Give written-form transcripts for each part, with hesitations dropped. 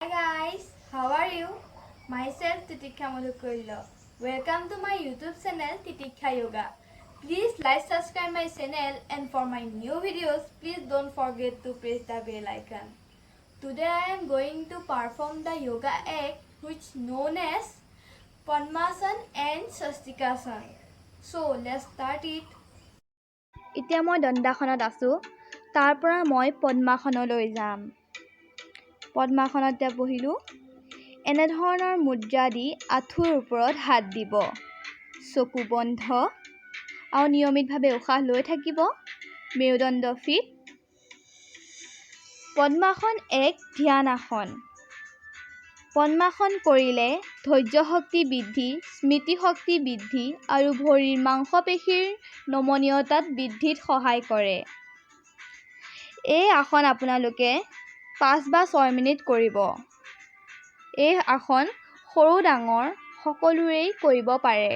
Hi guys, how are you? Myself Titikha Madhukurlo. Welcome to my YouTube channel Titikha Yoga. Please like, subscribe my channel, and for my new videos, please don't forget to press the bell icon. Today I am going to perform the yoga act which known as Padmasana and Swastikasana. So let's start it. এতিয়া মই দণ্ডাসনত আছো তাৰ পৰা মই পদ্মাসনলৈ যাম পদ্মাসনতে বহিলো এনেধৰণৰ মুদ্ৰা দি আঁঠুৰ ওপৰত হাত দিব চকু বন্ধ আৰু নিয়মিতভাৱে উশাহ লৈ থাকিব মেৰুদণ্ড ফিট পদ্মাসন এক ধ্যান আসন পদ্মাসন কৰিলে ধৈৰ্য শক্তি বৃদ্ধি স্মৃতি শক্তি বৃদ্ধি আৰু ভৰিৰ মাংসপেশীৰ নমনীয়তাত বৃদ্ধিত সহায় কৰে এই আসন আপোনালোকে 5 বা 6 মিনিট কৰিব এই আসন সৰু ডাঙৰ সকলোৰেই কৰিব পাৰে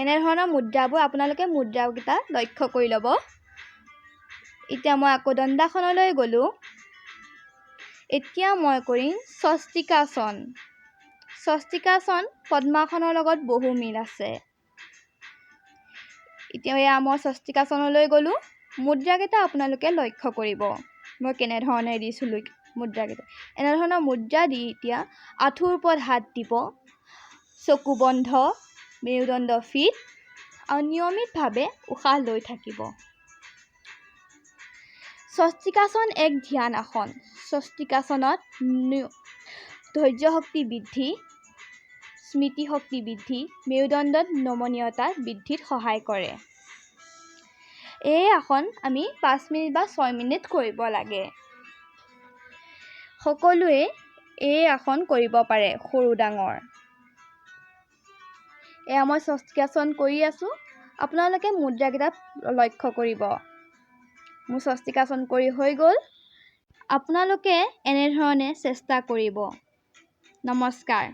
এনেধৰণৰ মুদ্ৰাবোৰ আপোনালোকে মুদ্ৰাকেইটা লক্ষ্য কৰি ল'ব এতিয়া মই আকৌ দণ্ডাসনলৈ গ'লো এতিয়া মই কৰিম স্বস্তিকাসন স্বস্তিকাসন পদ্মাসনৰ লগত বহু মিল আছে এতিয়া মই স্বস্তিকাসনলৈ গ'লো মুদ্ৰাকেইটা আপোনালোকে লক্ষ্য কৰিব মই কেনেধৰণে দিছিলোঁ মুদ্ৰাকেইটা এনেধৰণৰ মুদ্ৰা দি এতিয়া আঁঠুৰ ওপৰত হাত দিব চকু বন্ধ মেৰুদণ্ড ফিট আৰু নিয়মিতভাৱে উশাহ লৈ থাকিব স্বস্তিকাসন এক ধ্যান আসন স্বস্তিকাসনত ধৈৰ্য শক্তি বৃদ্ধি স্মৃতি শক্তি বৃদ্ধি মেৰুদণ্ডত নমনীয়তা বৃদ্ধিত সহায় কৰে এই আসন আমি 5 মিনিট বা 6 মিনিট কৰিব লাগে সকলোৱে এই আসন কৰিব পাৰে সৰু ডাঙৰ এয়া মই স্বস্তিকাসন কৰি আছো আপোনালোকে মুদ্ৰাকেইটা লক্ষ্য কৰিব মোৰ স্বস্তিকাসন কৰি হৈ গ'ল আপোনালোকে এনেধৰণে চেষ্টা কৰিব নমস্কাৰ